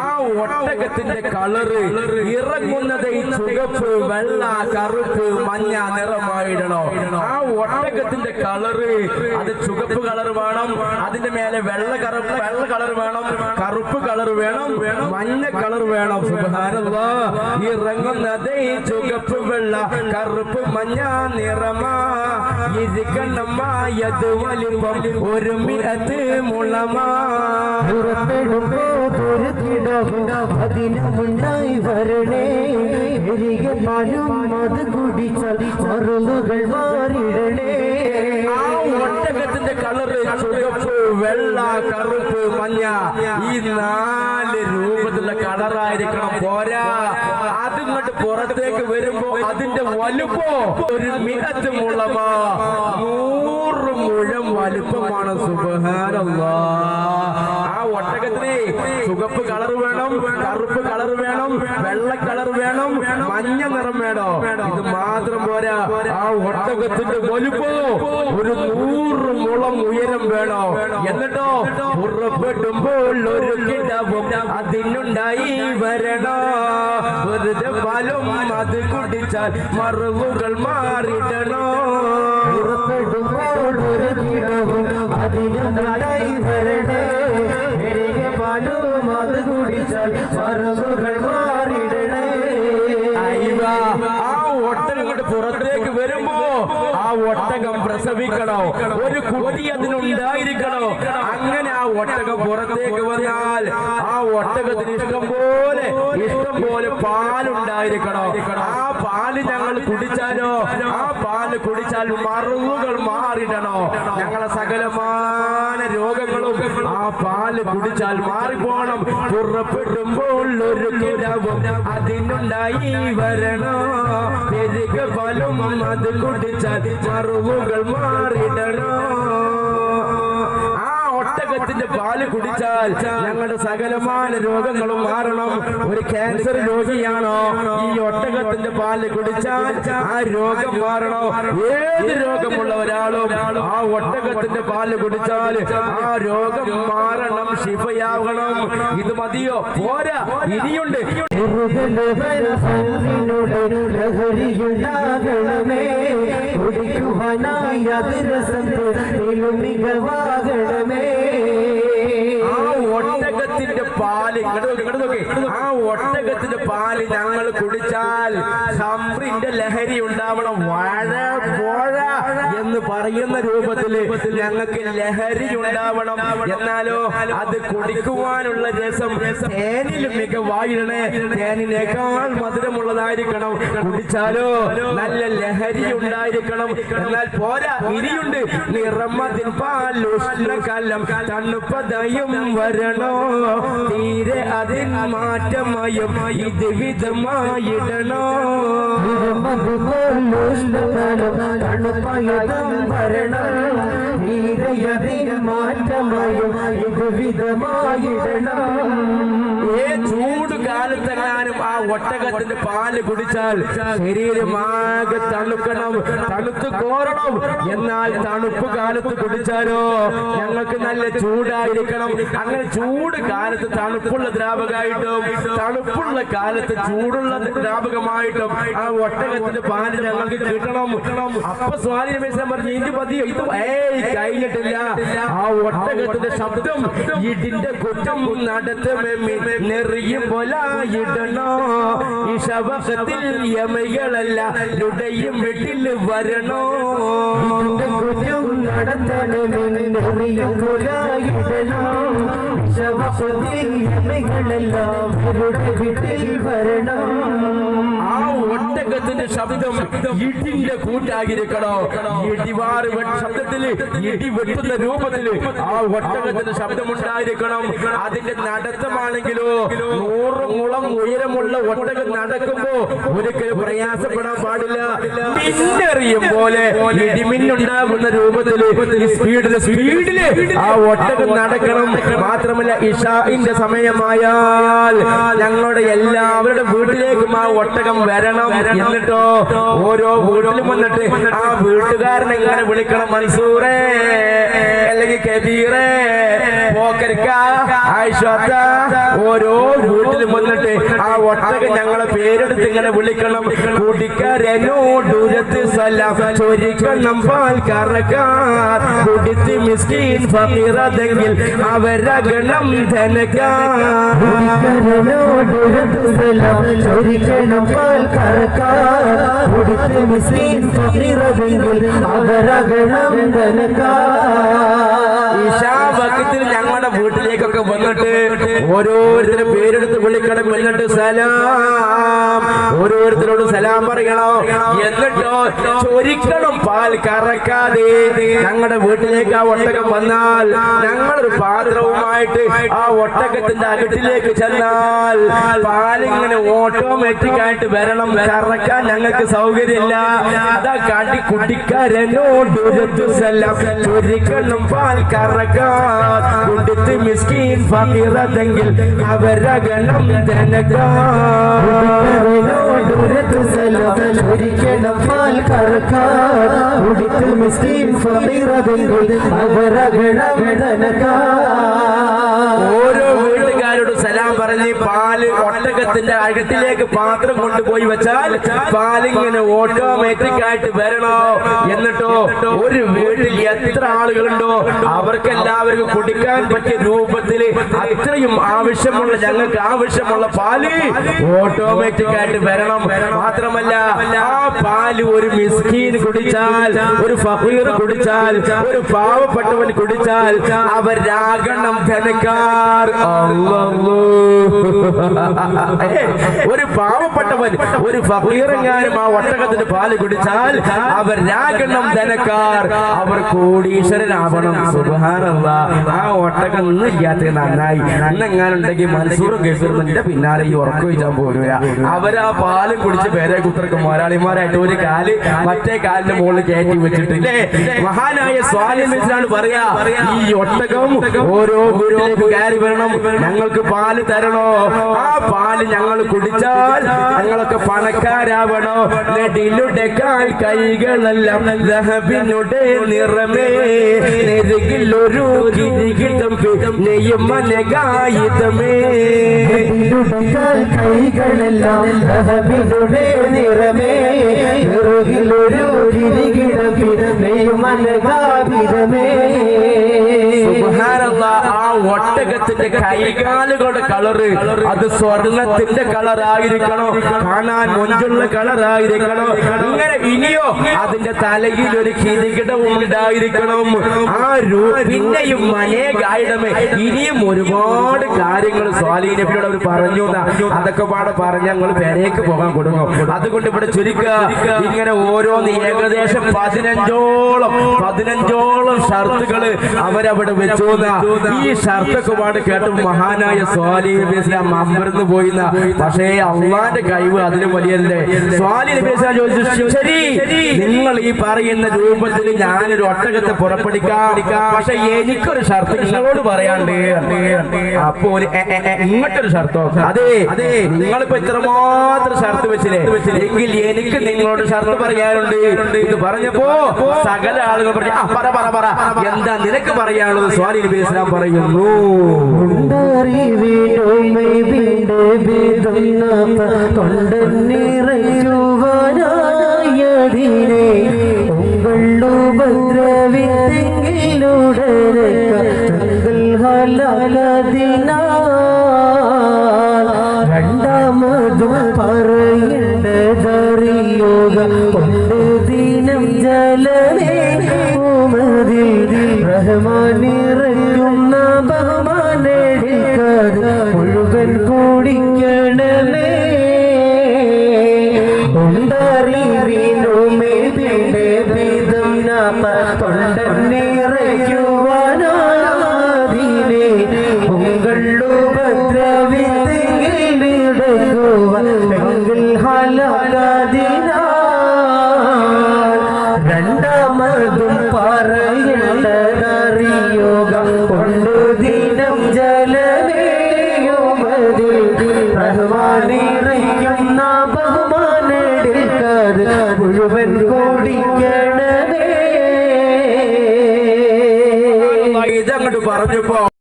ആ ഒട്ടകത്തിന്റെ കളറ് ഇറങ്ങുന്നത് ഈ ചുവപ്പ്, വെള്ള, കറുപ്പ്, മഞ്ഞ നിറമായിടണോ. ആ ഒട്ടകത്തിന്റെ കളറ് അത് ചുവപ്പ് കളർ വേണം, അതിന്റെ മേലെ വെള്ള കളർ വേണം, കറുപ്പ് കളർ വേണം, മഞ്ഞ കളർ വേണം. സുബ്ഹാനല്ലാഹ്. ഇറങ്ങുന്നത് ഈ ചുവപ്പ്, വെള്ള, കറുപ്പ്, മഞ്ഞ നിറമാ. ഇരിക്കണമായത് വലിപ്പം 100 മുളമാ. അതിനുണ്ടായി വരണേ പാലും അത് കുടിച്ചാൽ മറുകൾ മാറിടണേ. ആ ഒട്ടകത്തിന്റെ കളറ് ചുവപ്പ്, വെള്ള, കറുപ്പ്, മഞ്ഞ ഈ 4 രൂപത്തിലുള്ള കളറായിരിക്കണം. പോരാ, അതിങ്ങോട്ട് പുറത്തേക്ക് വരുമ്പോ അതിന്റെ വലുപ്പോ 100 മുളമാ, 100 മുഴം വലുപ്പമാണ്. സുബ്ഹാനല്ലാഹ്. ആ ഒട്ടകത്തിന് ചുവപ്പ് കളർ വേണം, കറുപ്പ് കളർ വേണം, വെള്ള കളർ വേണം, മഞ്ഞ നിറം വേണോ. ഇത് മാത്രം പോരാ, ആ ഒട്ടകത്തിന്റെ വലുപ്പോ 100 മുളം ഉയരം വേണോ. എന്നിട്ടോ പുറപ്പെടുമ്പോൾ ഒരു കിടവും അതിനുണ്ടായി വരണോ. വെറുതെ പാലും അത് കുടിച്ചാൽ മറവുകൾ മാറിടണോ. പുറപ്പെടുമ്പോൾ ഒരു കിടവും അതിനുണ്ടായി വരണേ പാലും അത് കുടിച്ചാൽ മറവുകൾ മാറിടണേ. ആ ഒട്ടകം പുറത്തേക്ക് വരുമ്പോ ആ ഒട്ടകം പ്രസവിക്കണോ, ഒരു കുട്ടി അതിനുണ്ടായിരിക്കണോ. അങ്ങനെ ആ ഒട്ടകം പുറത്തേക്ക് വന്നാൽ ആ ഒട്ടകത്തിന് ഇഷ്ടം പോലെ പാലുണ്ടായിരിക്കണോ. ആ പാല് ഞങ്ങൾ കുടിച്ചാലോ, ആ പാല് കുടിച്ചാൽ മറവുകൾ മാറിടണോ. ഞങ്ങളെ സകലമായ രോഗങ്ങളും ആ പാല് കുടിച്ചാൽ മാറിപ്പോണം. പുറപ്പെടുമ്പോൾ ഒരു കിടവും അതിനുണ്ടായി വരണോ. പെരുക പാലും അത് കുടിച്ചാൽ മറവുകൾ മാറിടണോ. ഒട്ടകത്തിന്റെ പാല് കുടിച്ചാൽ ഞങ്ങളുടെ സകലമായ രോഗങ്ങളും മാറണം. ഒരു ക്യാൻസർ രോഗിയാണോ, ഈ ഒട്ടകത്തിന്റെ പാല് കുടിച്ചാൽ ആ രോഗം മാറണോ. ഏത് രോഗമുള്ള ഒരാളും ആ ഒട്ടകത്തിന്റെ പാല് കുടിച്ചാൽ ആ രോഗം മാറണം, ശിഫയാവണം. ഇത് മതിയോ? പോരാ, ഇനിയുണ്ട്. ആ ഒട്ടകത്തിന്റെ പാല് ആ ഒട്ടകത്തിന്റെ പാല് ഞങ്ങൾ കുടിച്ചാൽ ഹംറിന്റെ ലഹരി ഉണ്ടാവണം. വാഴ പോഴ എന്ന് പറയുന്ന രൂപത്തില് ഞങ്ങൾക്ക് ലഹരി ഉണ്ടാവണം. എന്നാലോ അത് കുടിക്കുവാനുള്ള രസം തേനിലും മികവായിടണേ. തേനിനേക്കാൾ മധുരമുള്ളതായിരിക്കണം. കുടിച്ചാലോ നല്ല ലഹരി ഉണ്ടായിരിക്കണം. എന്നാൽ പോരാ, ഇനിയുണ്ട്. നിറമതിൻ പാൽ ഉഷ്ണകാലം തണുപ്പതയും വരണോ. തീരെ അതിൻ മാറ്റമായും ഇത് വിധമായിടണോ. തണുപ്പയതും വരണം, തീരെ മാറ്റമായും ഇത് വിധമായിടണം. ചൂട് കാലത്തെങ്ങാനും ആ ഒട്ടകത്തിന്റെ പാല് കുടിച്ചാൽ ശരീരമാകെ തണുക്കണം, തണുത്ത് കോരണം. എന്നാൽ തണുപ്പ് കാലത്ത് കുടിച്ചാലോ ഞങ്ങൾക്ക് നല്ല ചൂടായിരിക്കണം. അങ്ങനെ ചൂട് കാലത്ത് തണുപ്പുള്ള ദ്രാവകമായിട്ടും തണുപ്പുള്ള കാലത്ത് ചൂടുള്ള ദ്രാവകമായിട്ടും ആ ഒട്ടകത്തിന്റെ പാല് ഞങ്ങൾക്ക് കിട്ടണം. അപ്പൊ സ്വാധീനം പറഞ്ഞു, ഇത് മതിയോ? ഇത് കഴിഞ്ഞിട്ടില്ല. ആ ഒട്ടകത്തിന്റെ ശബ്ദം ഇടിന്റെ കുറ്റം നെറിയുമ്പോലായിടണോ. ഈ ശവത്തിൽ യമകളല്ല ലുടയും വീട്ടിൽ വരണോ. കുറ്റം നടത്തണമെന്നറിയുമ്പോലായിടണോ. ശവത്തിൽ യമകളെല്ലാം വീട്ടിൽ വരണം. ആ ഒട്ടകത്തിന്റെ ശബ്ദം ഇടിന്റെ കൂട്ടായിരിക്കണോ. ഇടിവാറ് ശബ്ദത്തില് ഇടി വെട്ടുന്ന രൂപത്തില് ആ ഒട്ടകത്തിന്റെ ശബ്ദം ഉണ്ടായിരിക്കണം. അതിന്റെ നടത്തമാണെങ്കിലോ 100 മുളം ഉയരമുള്ള ഒട്ടകം നടക്കുമ്പോ ഒരിക്കലും പ്രയാസപ്പെടാൻ പാടില്ല. മിന്നറിയും പോലെ ഇടിമിന്നുണ്ടാകുന്ന രൂപത്തില് സ്പീഡില് ആ ഒട്ടകം നടക്കണം. മാത്രമല്ല ഇശാഇന്റെ സമയമായാൽ ഞങ്ങളുടെ എല്ലാവരുടെ വീട്ടിലേക്കും ആ ഒട്ടകം വരണം. വരണം. എന്നിട്ടോ ഓരോ വീട്ടിലും വന്നിട്ട് ആ വീട്ടുകാരനെ ഇങ്ങനെ വിളിക്കണം, മൻസൂറേ അല്ലെങ്കിൽ കബീറേ, പോക്കരിക്ക, ആയിഷാത്ത. ഓരോ വീട്ടിലും വന്നിട്ട് ആ ഒട്ടകം ഞങ്ങളെ പേരെടുത്ത് ഇങ്ങനെ വിളിക്കണം. കൂട്ടിക്കാരനോടുരത്ത് സലാം ചൊരിക്കണം പാൽ കറക്കാൻ. കുടിച്ച് മിസ്കീൻ ഫഖീറതെങ്കിൽ അവരഗണം ധനക്കാൻ. ചൊരിക്കണം പാൽ കറക്കാൻ. കുടിച്ച് മിസ്കീൻ ഫഖീറതെങ്കിൽ അവരഗണം ധനക്കാൻ. ഇശാവഖത്തിൽ ഞങ്ങളുടെ വീട്ടിലേക്കൊക്കെ വന്നിട്ട് ഓരോരുത്തരുടെ പേരെടുത്ത് വിളിക്കണം. എന്നിട്ട് സലാം, ഓരോരുത്തരോട് സലാം പറയണോ. എന്നിട്ടോ ചൊരിക്കണം പാൽ കറക്കാതെ. ഞങ്ങളുടെ വീട്ടിലേക്ക് ആ ഒട്ടകം വന്നാൽ ഞങ്ങളൊരു പാത്രവുമായിട്ട് ആ ഒട്ടകത്തിന്റെ അകത്തിലേക്ക് ചെന്നാൽ പാലിങ്ങനെ ഓട്ടോമാറ്റിക് ആയിട്ട് വരണം. കറക്കാൻ ഞങ്ങൾക്ക് സൗകര്യമില്ല. അതാ കാട്ടി കുട്ടിക്കാരനോട് സലാം ചൊരിക്കണം പാൽ കറക്കാൻ. കുടിച്ച് മിസ്കീൻ ഫഖീറതെങ്കിൽ അവരഗണം ധനക്കാൻ. ചൊരിക്കണം പാൽ കറക്കാൻ. കുടിച്ച് മിസ്കീൻ ഫഖീറതെങ്കിൽ അവരഗണം ധനക്കാൻ. ഓരോ വീട്ടുകാരോട് സലാം പറഞ്ഞ് പാല് ഒട്ടകത്തിന്റെ അകത്തിലേക്ക് പാത്രം കൊണ്ടുപോയി വെച്ചാൽ പാലിങ്ങനെ ഓട്ടോമാറ്റിക് ആയിട്ട് വരണോ. എന്നിട്ടോ ഒരു വീട്ടിൽ എത്ര ആളുകളുണ്ടോ അവർക്കെല്ലാവർക്കും കുടിക്കാൻ പറ്റിയ രൂപത്തിൽ അത്രയും ആവശ്യമുള്ള, ഞങ്ങൾക്ക് ആവശ്യമുള്ള പാല് ഓട്ടോമാറ്റിക് ആയിട്ട് വരണം. മാത്രമല്ല ആ പാല് ഒരു മിസ്കീൻ കുടിച്ചാൽ, ഒരു ഫഖീർ കുടിച്ചാൽ, ഒരു പാവപ്പെട്ടവൻ കുടിച്ചാൽ അവരാകണം ധനക്കാർ. ഒരു പാവപ്പെട്ടവൻ, ഒരു ഫഖീറെങ്ങാനും ആ ഒട്ടകത്തിന്റെ പാല് കുടിച്ചാൽ അവരാകണം ധനക്കാർ. അവർ കോടീശ്വരനാവണം. സുബ്ഹാനല്ലാഹ്. ആ ഒട്ടകം ഒന്നും ഇല്ലാത്ത നന്നായി. ഇന്നെങ്ങാനുണ്ടെങ്കിൽ മൻസൂറും ഗഫീറിന്റെ പിന്നാലെ ഈ ഉറക്കം വെച്ചാൽ പോരുക. അവരാ പാലും കുടിച്ച് പേരെ കുത്തിറക്കും. മുതലാളിമാരായിട്ട് ഒരു കാല് മറ്റേ കാലിന്റെ മുകളിൽ കയറ്റി വെച്ചിട്ടില്ലേ. മഹാനായ സ്വാലിമിലാണ് പറയാ, ഈ ഒട്ടകം ഓരോ വീട്ടിലേക്ക് കയറി വരണം, ഞങ്ങൾക്ക് പാല് തരണോ. ആ പാല് ഞങ്ങൾ കുടിച്ചാൽ ഞങ്ങളൊക്കെ പണക്കാരാവണോ. നെടിലുടെ കാൽ കൈകളെല്ലാം ദഹബിനുടെ നിറമേ. നെറുകിലൊരു കിരീടം നെയ്യമനകായുധമേ. കൈകളെല്ലാം ദഹബിനുടെ നിറമേ. നെറുകിലൊരു കിരീടം നെയ്യമനകായുധമേ. സുബ്ഹാനല്ലാഹ്. ആ ഒട്ടകത്തിന്റെ കൈകാലുകളുടെ കളറ് അത് സ്വർണത്തിന്റെ കളറായിരിക്കണോ, കാണാൻ മൊഞ്ചുള്ള കളറായിരിക്കണം. ഇങ്ങനെ ഇനിയോ അതിന്റെ തലയിൽ ഒരു കിരീടവും ഉണ്ടായിരിക്കണം. ആ പിന്നെയും മനേകായിടമേ ഇനിയും ഒരുപാട് കാര്യങ്ങൾ സ്വാലിഹ് നബിയോട് അവർ പറഞ്ഞു. അതൊക്കെ പാടെ പറഞ്ഞ് ഞങ്ങൾ പേരേക്ക് പോകാൻ കൊടുക്കും. അതുകൊണ്ട് ഇവിടെ ചുരുക്കുക, ഇങ്ങനെ ഓരോന്ന് ഏകദേശം 15ഓളം ഷർത്തുകള് അവരവിടെ വെച്ചു. ഈ ഷർത്തൊക്കെ പാട് കേട്ട് മഹാനായ സ്വാലിഹ് നബി ഇസ്ലാം അമർന്ന് പോയിന്ന. പക്ഷേ അള്ളാന്റെ കഴിവ് അതിലും വലിയല്ലേ. സ്വാലിഹ് നബി ഇസ്ലാം ചോദിച്ചു, ശരി നിങ്ങൾ ഈ പറയുന്ന രൂപത്തിൽ ഞാനൊരു ഒട്ടകത്തെ പുറപ്പെടുക്കാം, പക്ഷെ എനിക്കൊരു ഷർത്ത് നിങ്ങളോട് പറയാണ്ട്. അപ്പൊ ഇങ്ങോട്ടൊരു ഷർത്തോ? അതെ നിങ്ങളിപ്പോ ഇത്രമാത്രം ഷർത്ത് വെച്ചില്ലേ, എങ്കിൽ എനിക്ക് നിങ്ങളോട് ഷർത്ത് പറയാനുണ്ട്. ഇത് പറഞ്ഞപ്പോ സകല ആളുകൾ പറഞ്ഞു, പറ പറ പറ എന്താ നിനക്ക് പറയാനുള്ളത്? സ്വാലിഹ് നബി ഇസ്ലാം പറയുന്നു, രണ്ടാമതും പറയേണ്ടതറിയുക കൊണ്ട് ദിനം ജലമേ ഉമതിൽ റഹ്മാനിറങ്ങുന്ന ബഹുമാനെടുക്കാതെ മുഴുവൻ കൂടിക്ക